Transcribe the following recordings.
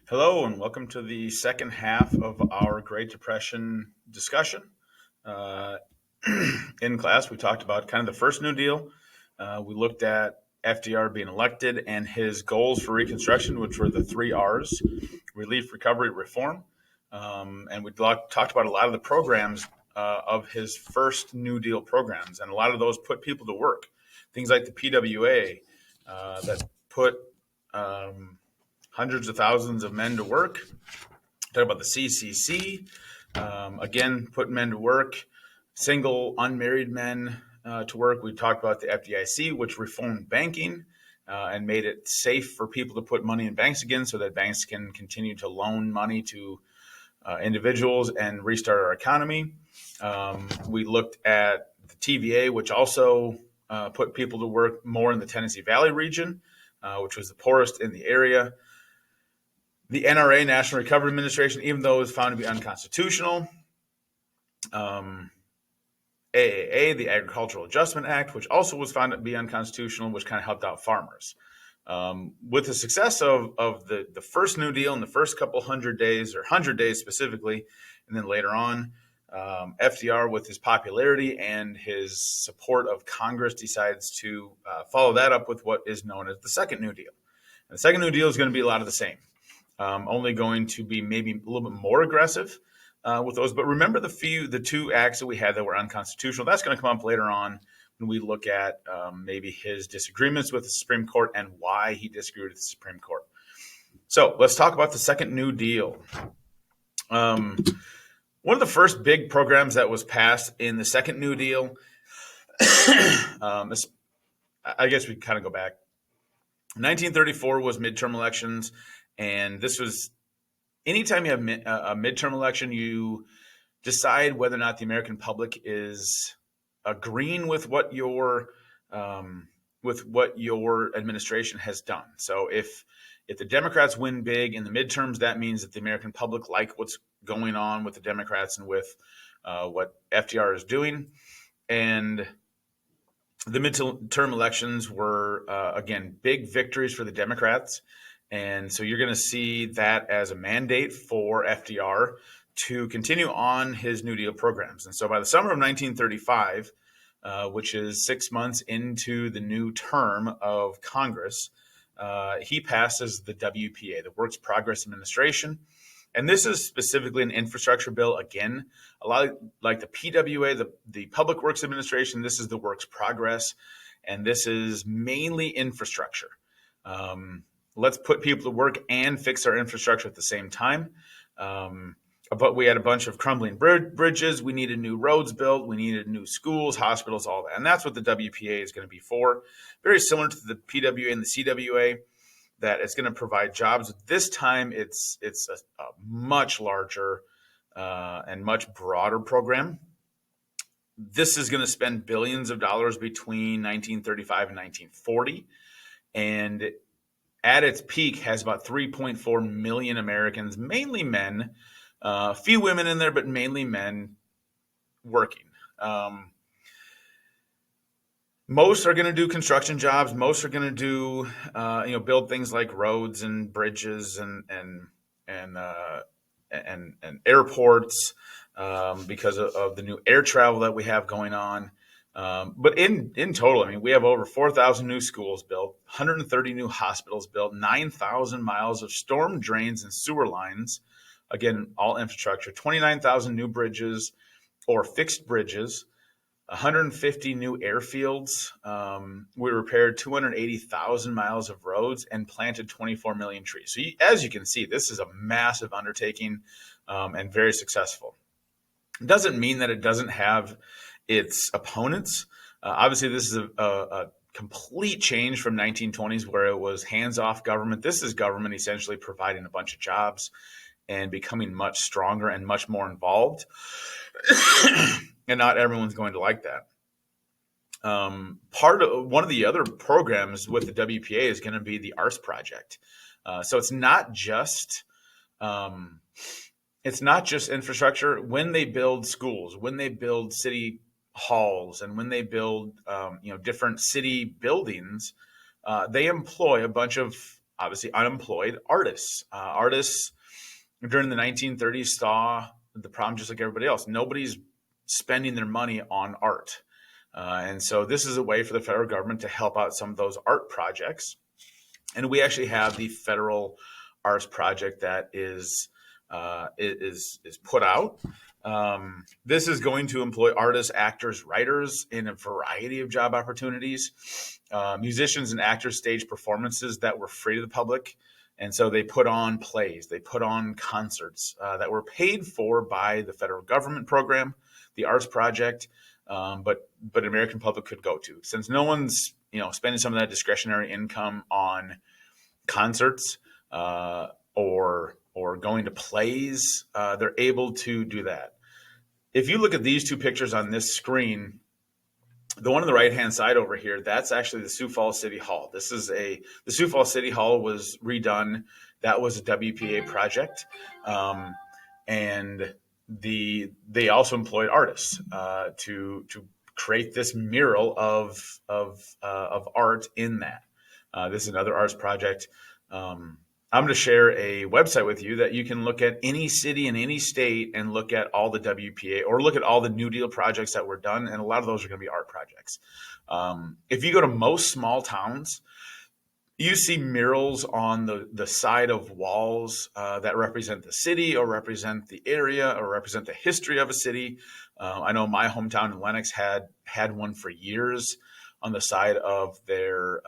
Hello, and welcome to the second half of our Great Depression discussion. Uh, in class, we talked about kind of the first New Deal. We looked at FDR being elected and his goals for Reconstruction, which were the three R's: relief, recovery, reform. And we talked about a lot of the programs of his first New Deal programs, and a lot of those put people to work. Things like the PWA that put hundreds of thousands of men to work. Talk about the CCC, again, putting men to work, single, unmarried men to work. We talked about the FDIC, which reformed banking and made it safe for people to put money in banks again so that banks can continue to loan money to individuals and restart our economy. We looked at the TVA, which also put people to work more in the Tennessee Valley region, which was the poorest in the area. The NRA, National Recovery Administration, even though it was found to be unconstitutional. AAA, the Agricultural Adjustment Act, which also was found to be unconstitutional, which kind of helped out farmers. With the success of the first New Deal in the first couple 100 days, or 100 days specifically, and then later on, FDR, with his popularity and his support of Congress, decides to follow that up with what is known as the Second New Deal. And the Second New Deal is going to be a lot of the same. Only going to be maybe a little bit more aggressive with those. But remember the two acts that we had that were unconstitutional. That's going to come up later on when we look at maybe his disagreements with the Supreme Court and why he disagreed with the Supreme Court. So let's talk about the Second New Deal. One of the first big programs that was passed in the Second New Deal, I guess we kind of go back. 1934 was midterm elections. And this was, anytime you have a midterm election, you decide whether or not the American public is agreeing with what your administration has done. So if the Democrats win big in the midterms, that means that the American public like what's going on with the Democrats and with what FDR is doing. And the midterm elections were, again, big victories for the Democrats. And so you're going to see that as a mandate for FDR to continue on his New Deal programs. And so by the summer of 1935, which is 6 months into the new term of Congress, he passes the WPA, the Works Progress Administration. And this is specifically an infrastructure bill. Again, a lot like the PWA, the Public Works Administration, this is the Works Progress, and this is mainly infrastructure. Let's put people to work and fix our infrastructure at the same time. But we had a bunch of crumbling bridges. We needed new roads built. We needed new schools, hospitals, all that. And that's what the WPA is going to be for. Very similar to the PWA and the CWA, that it's going to provide jobs. This time, it's a much larger and much broader program. This is going to spend billions of dollars between 1935 and 1940. And at its peak has about 3.4 million Americans, mainly men, a few women in there, but mainly men working. Most are going to do construction jobs. Most are going to do, build things like roads and bridges and airports because of the new air travel that we have going on. But in total, I mean, we have over 4,000 new schools built, 130 new hospitals built, 9,000 miles of storm drains and sewer lines. Again, all infrastructure, 29,000 new bridges or fixed bridges, 150 new airfields. We repaired 280,000 miles of roads and planted 24 million trees. So as you can see, this is a massive undertaking and very successful. It doesn't mean that it doesn't have its opponents. Obviously, this is a complete change from 1920s where it was hands-off government. This is government essentially providing a bunch of jobs and becoming much stronger and much more involved. And not everyone's going to like that. One of the other programs with the WPA is going to be the ARS project. So it's not just infrastructure. When they build schools, when they build city halls, and when they build different city buildings, they employ a bunch of obviously unemployed artists. Artists during the 1930s saw the problem just like everybody else. Nobody's spending their money on art. And so this is a way for the federal government to help out some of those art projects. And we actually have the federal arts project that is put out. This is going to employ artists, actors, writers in a variety of job opportunities. Musicians and actors stage performances that were free to the public. And so they put on plays, they put on concerts that were paid for by the federal government program, the Arts Project, but an American public could go to. Since no one's spending some of that discretionary income on concerts or going to plays, they're able to do that. If you look at these two pictures on this screen, the one on the right-hand side over here, that's actually the Sioux Falls City Hall. The Sioux Falls City Hall was redone. That was a WPA project. And they also employed artists to create this mural of art in that. This is another arts project. I'm going to share a website with you that you can look at any city in any state and look at all the WPA or look at all the New Deal projects that were done. And a lot of those are going to be art projects. If you go to most small towns, you see murals on the side of walls that represent the city or represent the area or represent the history of a city. I know my hometown in Lenox had one for years on the side of their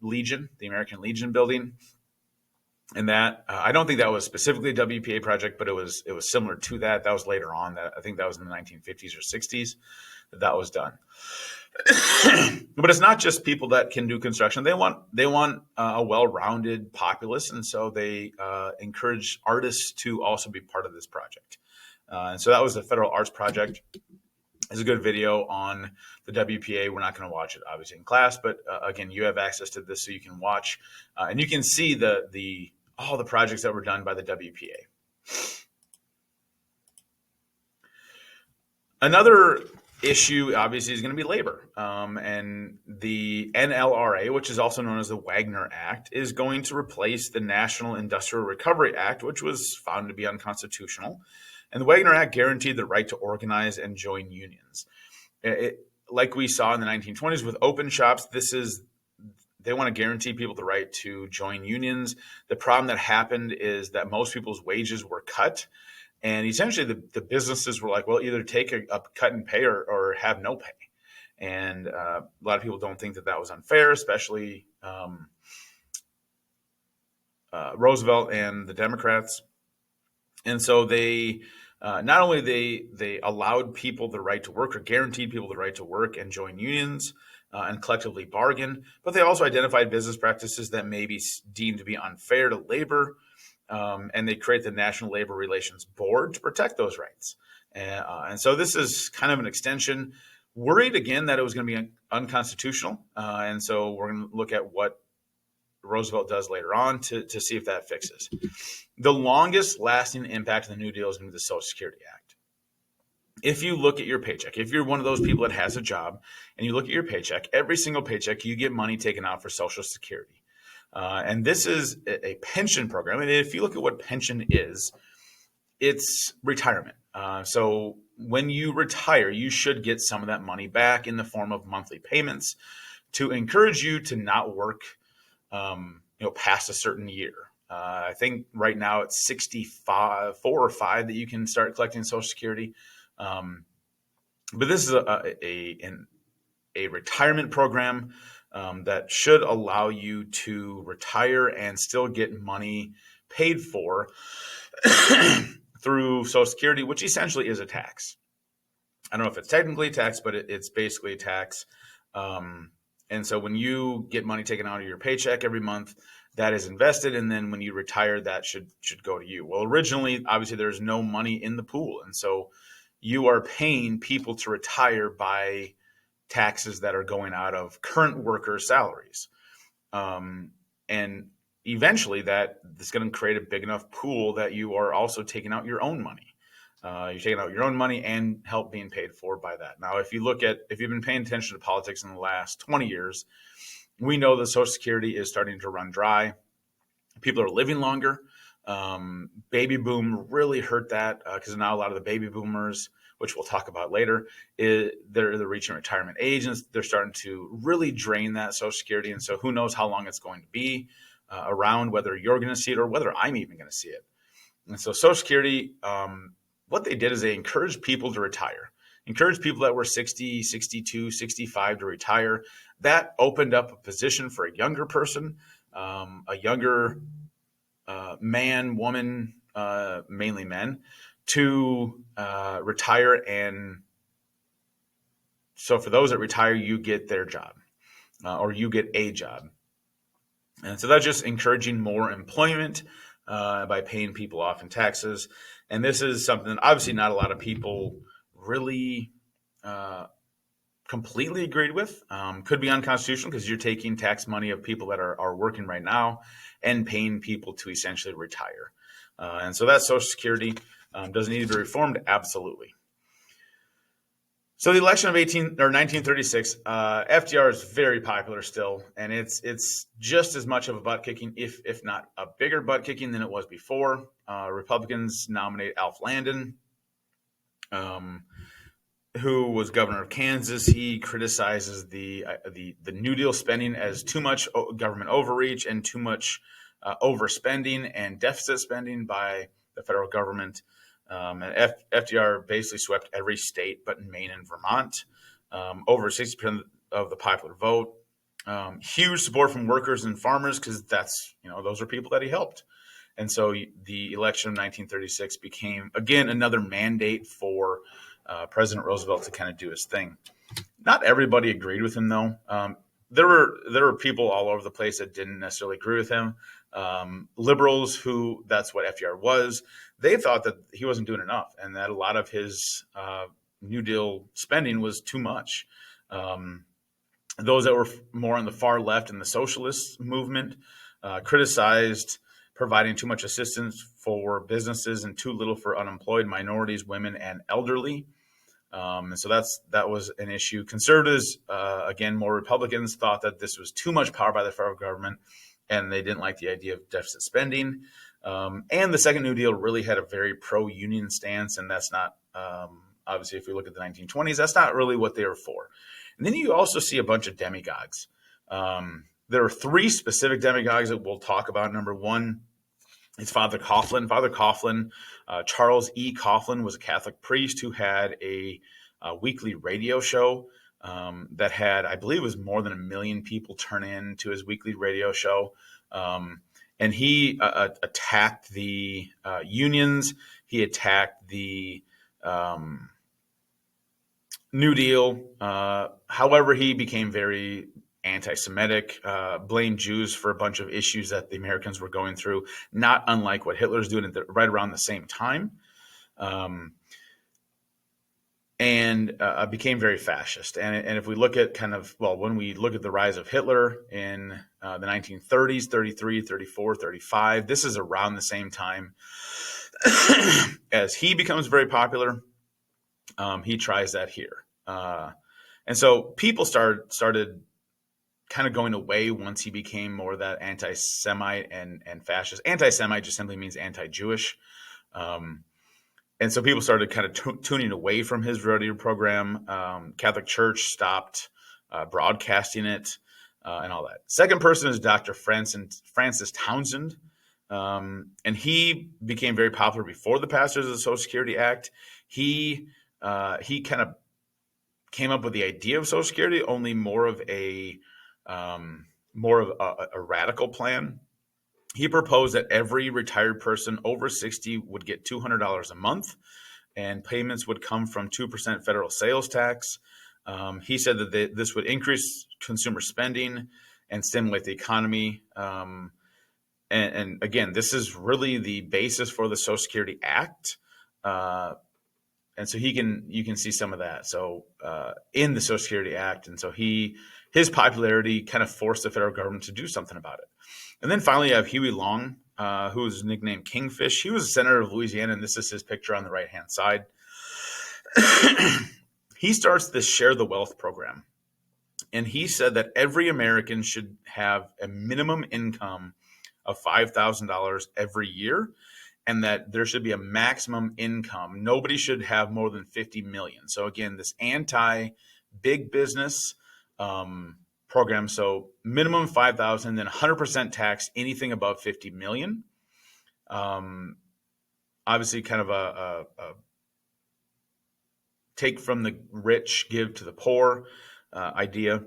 Legion, the American Legion building. And that I don't think that was specifically a WPA project, but it was similar to that. That was later on. That I think that was in the 1950s or 60s that was done. But it's not just people that can do construction. They want a well-rounded populace, and so they encourage artists to also be part of this project. And so that was the Federal Arts Project. It's a good video on the WPA. We're not going to watch it obviously in class, but again, you have access to this, so you can watch and you can see all the projects that were done by the WPA. Another issue, obviously, is going to be labor. And the NLRA, which is also known as the Wagner Act, is going to replace the National Industrial Recovery Act, which was found to be unconstitutional. And the Wagner Act guaranteed the right to organize and join unions. Like we saw in the 1920s with open shops, they want to guarantee people the right to join unions. The problem that happened is that most people's wages were cut. And essentially the businesses were like, well, either take a cut in pay or have no pay. And a lot of people don't think that was unfair, especially Roosevelt and the Democrats. And so they not only they allowed people the right to work or guaranteed people the right to work and join unions and collectively bargain, but they also identified business practices that may be deemed to be unfair to labor. And they create the National Labor Relations Board to protect those rights. And so this is kind of an extension. Worried again that it was going to be unconstitutional. And so we're going to look at what Roosevelt does later on to see if that fixes. The longest lasting impact of the New Deal is going to be the Social Security Act. If you look at your paycheck, if you're one of those people that has a job and you look at your paycheck, every single paycheck, you get money taken out for Social Security. And this is a pension program. And if you look at what pension is, it's retirement. So when you retire, you should get some of that money back in the form of monthly payments to encourage you to not work, past a certain year. I think right now it's 64 or 5 that you can start collecting Social Security. But this is a retirement program that should allow you to retire and still get money paid for through Social Security, which essentially is a tax. I don't know if it's technically a tax, but it's basically a tax. And so when you get money taken out of your paycheck every month, that is invested. And then when you retire, that should go to you. Well, originally, obviously, there's no money in the pool. And so you are paying people to retire by taxes that are going out of current workers' salaries. And eventually that is going to create a big enough pool that you are also taking out your own money. You're taking out your own money and help being paid for by that. Now, if you've been paying attention to politics in the last 20 years, we know that Social Security is starting to run dry. People are living longer. Baby boom really hurt that because now a lot of the baby boomers, which we'll talk about later, they're reaching retirement age, and they're starting to really drain that Social Security. And so who knows how long it's going to be around, whether you're going to see it or whether I'm even going to see it. And so Social Security, what they did is they encouraged people to retire, encouraged people that were 60, 62, 65 to retire. That opened up a position for a younger person, a younger man, woman, mainly men, to retire. And so for those that retire, you get their job or you get a job. And so that's just encouraging more employment by paying people off in taxes. And this is something that obviously not a lot of people really completely agreed with. Could be unconstitutional because you're taking tax money of people that are working right now and paying people to essentially retire. And so that Social Security does need to be reformed, absolutely. So the election of 1936, FDR is very popular still, and it's just as much of a butt kicking, if not a bigger butt kicking than it was before. Republicans nominate Alf Landon, who was governor of Kansas. He criticizes the New Deal spending as too much government overreach and too much overspending and deficit spending by the federal government. And FDR basically swept every state but Maine and Vermont. Over 60% of the popular vote. Huge support from workers and farmers because those are people that he helped. And so the election of 1936 became, again, another mandate for President Roosevelt to kind of do his thing. Not everybody agreed with him, though. There were people all over the place that didn't necessarily agree with him. Liberals, who that's what FDR was, they thought that he wasn't doing enough and that a lot of his New Deal spending was too much. Those that were more on the far left in the socialist movement criticized providing too much assistance for businesses and too little for unemployed minorities, women, and elderly. And so that was an issue. Conservatives, again, more Republicans, thought that this was too much power by the federal government, and they didn't like the idea of deficit spending. And the Second New Deal really had a very pro-union stance, and that's not, obviously, if we look at the 1920s, that's not really what they were for. And then you also see a bunch of demagogues. There are three specific demagogues that we'll talk about. Number one is Father Coughlin. Father Coughlin, Charles E. Coughlin, was a Catholic priest who had a weekly radio show that had, I believe it was more than 1 million people turn in to his weekly radio show. And he attacked the unions. He attacked the New Deal. However, he became very anti-Semitic, blamed Jews for a bunch of issues that the Americans were going through, not unlike what Hitler's doing right around the same time. And became very fascist. And if we look at when we look at the rise of Hitler in the 1930s, 33, 34, 35, this is around the same time as he becomes very popular. He tries that here. And so people started kind of going away once he became more that anti-Semite and fascist. Anti-Semite just simply means anti-Jewish. And so people started kind of tuning away from his radio program. Catholic Church stopped broadcasting it and all that. Second person is Dr. Francis Townsend. And he became very popular before the passage of the Social Security Act. He kind of came up with the idea of Social Security, only more of a radical plan. He proposed that every retired person over 60 would get $200 a month, and payments would come from 2% federal sales tax. He said that this would increase consumer spending and stimulate the economy. And again, this is really the basis for the Social Security Act. And so you can see some of that. So in the Social Security Act, and so his popularity kind of forced the federal government to do something about it. And then finally, you have Huey Long, who was nicknamed Kingfish. He was a senator of Louisiana, and this is his picture on the right-hand side. He starts this Share the Wealth program, and he said that every American should have a minimum income of $5,000 every year, and that there should be a maximum income. Nobody should have more than 50 million. So again, this anti-big business program. So minimum 5,000, then 100% tax anything above 50 million. Obviously, kind of a take from the rich, give to the poor idea.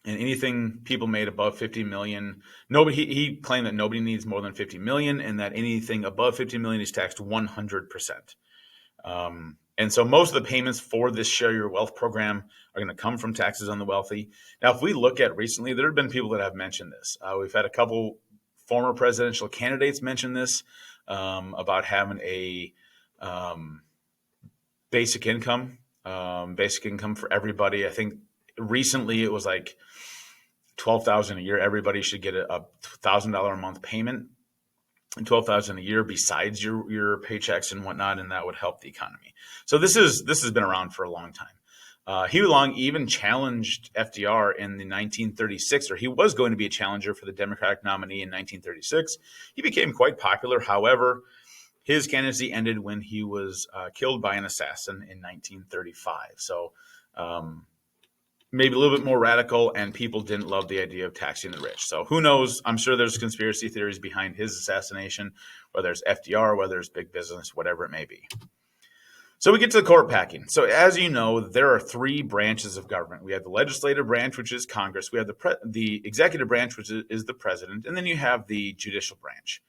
And anything people made above 50 million, he claimed that nobody needs more than 50 million, and that anything above 50 million is taxed 100%. And so most of the payments for this Share Your Wealth program are going to come from taxes on the wealthy. Now, if we look at recently, there have been people that have mentioned this. We've had a couple former presidential candidates mention this about having a basic income for everybody. I think recently it was like $12,000 a year. Everybody should get a $1,000 a month payment, and $12,000 a year besides your paychecks and whatnot, and that would help the economy. So this has been around for a long time. Huey Long even challenged FDR in the 1936, or he was going to be a challenger for the Democratic nominee in 1936. He became quite popular. However, his candidacy ended when he was killed by an assassin in 1935. So maybe a little bit more radical, and people didn't love the idea of taxing the rich. So who knows? I'm sure there's conspiracy theories behind his assassination, whether it's FDR, whether it's big business, whatever it may be. So we get to the court packing. So as you know, there are three branches of government. We have the legislative branch, which is Congress. We have the executive branch, which is the president. And then you have the judicial branch.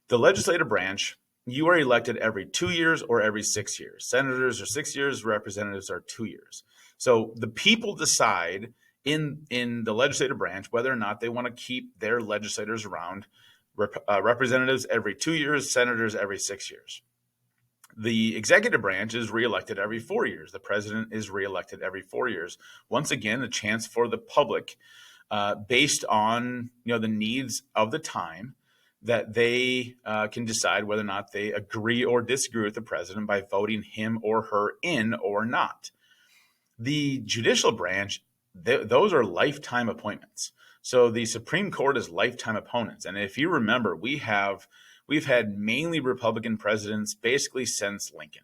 The legislative branch, you are elected every 2 years or every 6 years. Senators are 6 years, representatives are 2 years. So the people decide in the legislative branch whether or not they want to keep their legislators around. Representatives every 2 years, senators every 6 years. The executive branch is reelected every 4 years. The president is reelected every 4 years. Once again, a chance for the public, based on the needs of the time, that they can decide whether or not they agree or disagree with the president by voting him or her in or not. The judicial branch, those are lifetime appointments. So the Supreme Court is lifetime opponents. And if you remember, we've had mainly Republican presidents basically since Lincoln.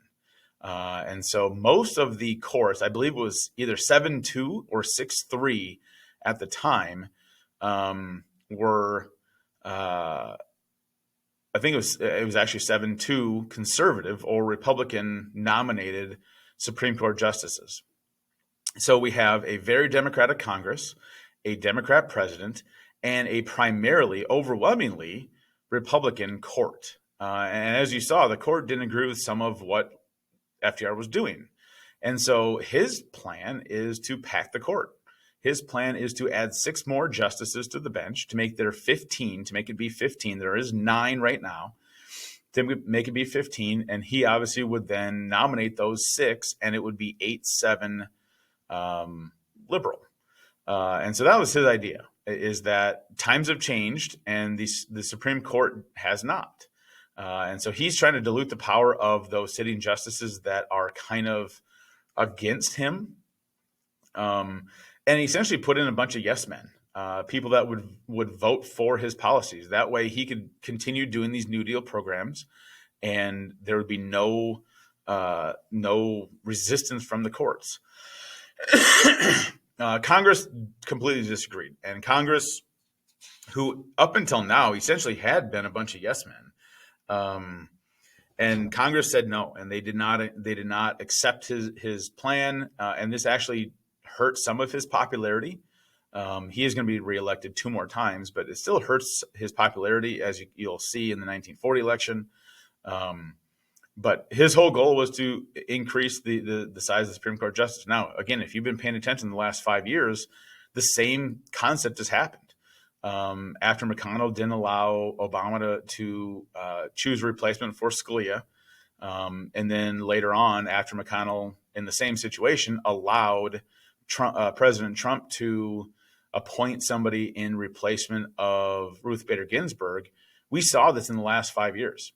And so most of the courts, I believe it was either 7-2 or 6-3 at the time, were I think it was actually 7-2 conservative or Republican nominated Supreme Court justices. So we have a very Democratic Congress, a Democrat president, and a primarily, overwhelmingly Republican court. And as you saw, the court didn't agree with some of what FDR was doing. And so his plan is to pack the court. His plan is to add 6 more justices to the bench to make there 15, to make it be 15. There is 9 right now, to make it be 15. And he obviously would then nominate those 6, and it would be 8-7 liberal. And so that was his idea, is that times have changed and the Supreme Court has not. And so he's trying to dilute the power of those sitting justices that are kind of against him. And he essentially put in a bunch of yes men, people that would vote for his policies. That way he could continue doing these New Deal programs, and there would be no resistance from the courts. Congress completely disagreed. And Congress, who up until now essentially had been a bunch of yes men, and Congress said no, and they did not accept his plan, and this actually hurt some of his popularity. He is going to be reelected 2 more times, but it still hurts his popularity, as you'll see in the 1940 election. But his whole goal was to increase the size of the Supreme Court justice. Now, again, if you've been paying attention in the last 5 years, the same concept has happened. After McConnell didn't allow Obama to choose a replacement for Scalia, and then later on, after McConnell, in the same situation, allowed President Trump to appoint somebody in replacement of Ruth Bader Ginsburg, we saw this in the last 5 years.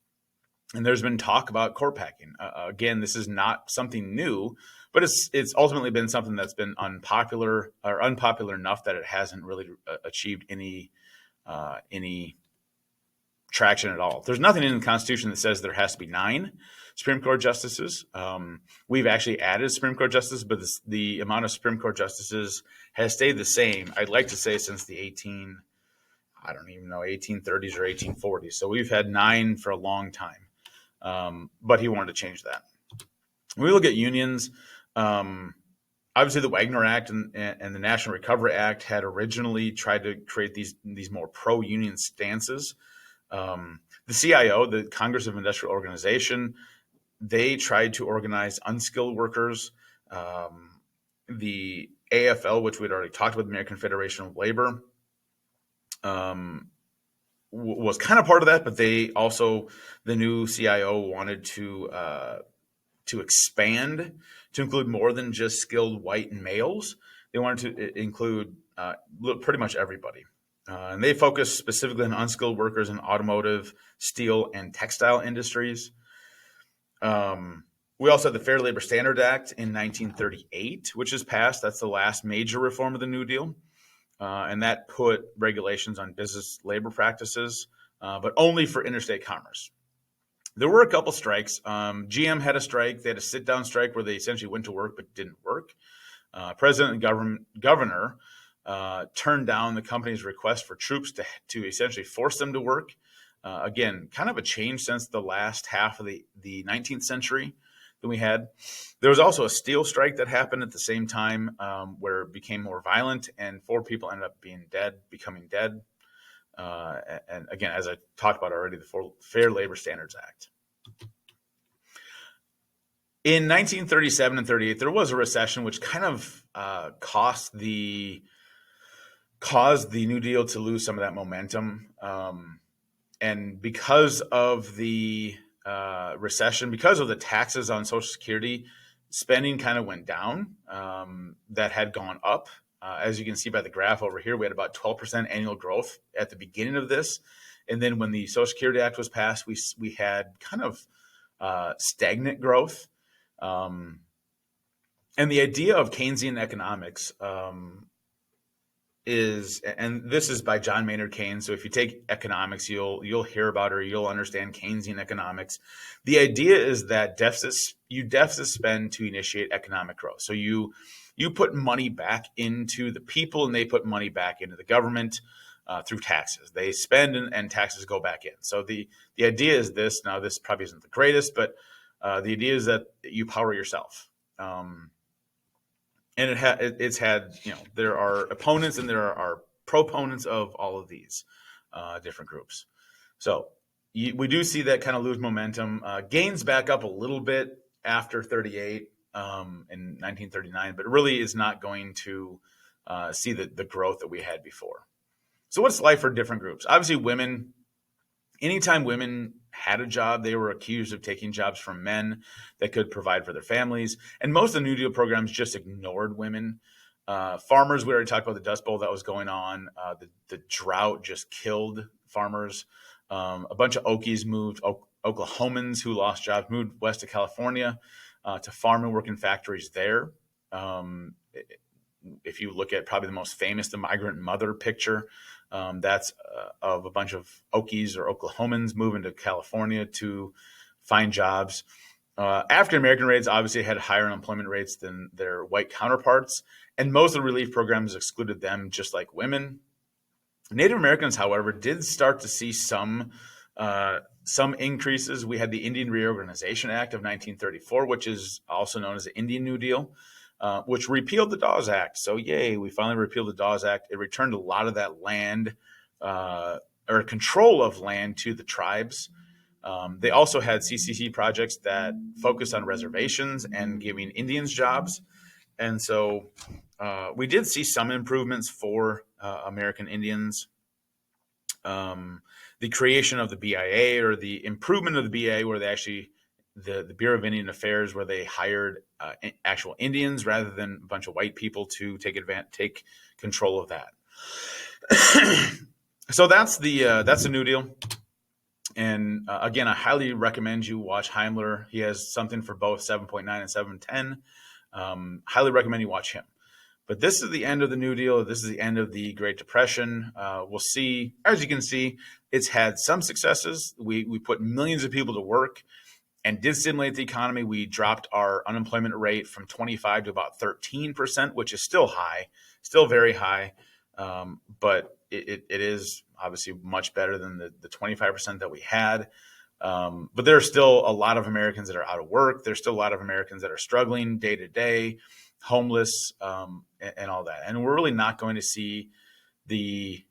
And there's been talk about court packing. Again, this is not something new, but it's ultimately been something that's been unpopular enough that it hasn't really achieved any traction at all. There's nothing in the Constitution that says there has to be 9 Supreme Court justices. We've actually added Supreme Court justices, but the amount of Supreme Court justices has stayed the same. I'd like to say since the 1830s or 1840s. So we've had 9 for a long time. But he wanted to change that. When we look at unions, obviously the Wagner Act and the National Recovery Act had originally tried to create these more pro-union stances. The CIO, the Congress of Industrial Organization, they tried to organize unskilled workers. The AFL, which we'd already talked about, the American Federation of Labor, was kind of part of that, but they also, the new CIO wanted to expand to include more than just skilled white males. They wanted to include pretty much everybody. And they focused specifically on unskilled workers in automotive, steel, and textile industries. We also had the Fair Labor Standards Act in 1938, which is passed. That's the last major reform of the New Deal. And that put regulations on business labor practices, but only for interstate commerce. There were a couple strikes. GM had a strike. They had a sit-down strike where they essentially went to work but didn't work. President and governor turned down the company's request for troops to essentially force them to work. Again, kind of a change since the last half of the 19th century that we had. There was also a steel strike that happened at the same time where it became more violent, and 4 people ended up becoming dead. And again, as I talked about already, the Fair Labor Standards Act. In 1937 and 38, there was a recession which kind of caused the New Deal to lose some of that momentum. And because of the recession, because of the taxes on Social Security, spending kind of went down. That had gone up. As you can see by the graph over here, we had about 12% annual growth at the beginning of this. And then when the Social Security Act was passed, we had kind of stagnant growth. And the idea of Keynesian economics is, and this is by John Maynard Keynes. So if you take economics, you'll hear about or you'll understand Keynesian economics. The idea is that you deficit spend to initiate economic growth. So you put money back into the people, and they put money back into the government through taxes. They spend and taxes go back in. So the idea is this. Now, this probably isn't the greatest, but the idea is that you power yourself. And it's had, there are opponents and there are proponents of all of these different groups. So we do see that kind of lose momentum. Gains back up a little bit after 38 in 1939, but it really is not going to see the growth that we had before. So what's life for different groups? Obviously, women, anytime women had a job, they were accused of taking jobs from men that could provide for their families. And most of the New Deal programs just ignored women. Farmers, we already talked about the Dust Bowl that was going on. The drought just killed farmers. A bunch of Okies moved, Oklahomans who lost jobs moved west to California to farm and work in factories there. If you look at probably the most famous, the migrant mother picture, that's of a bunch of Okies or Oklahomans moving to California to find jobs. African American rates obviously had higher unemployment rates than their white counterparts, and most of the relief programs excluded them, just like women. Native Americans, however, did start to see some increases. We had the Indian Reorganization Act of 1934, which is also known as the Indian New Deal, which repealed the Dawes Act. So yay, we finally repealed the Dawes Act. It returned a lot of that land or control of land to the tribes. They also had CCC projects that focused on reservations and giving Indians jobs. And so we did see some improvements for American Indians. The creation of the BIA, or the improvement of the BIA, where they actually, the Bureau of Indian Affairs, where they hired actual Indians rather than a bunch of white people to take control of that. So that's the New Deal. And again, I highly recommend you watch Heimler. He has something for both 7.9 and 7.10. Highly recommend you watch him. But this is the end of the New Deal. This is the end of the Great Depression. We'll see, as you can see, it's had some successes. We put millions of people to work and did stimulate the economy. We dropped our unemployment rate from 25 to about 13%, which is still high, still very high. But it is obviously much better than the 25% that we had. But there are still a lot of Americans that are out of work. There's still a lot of Americans that are struggling day to day, homeless, and all that. And we're really not going to see the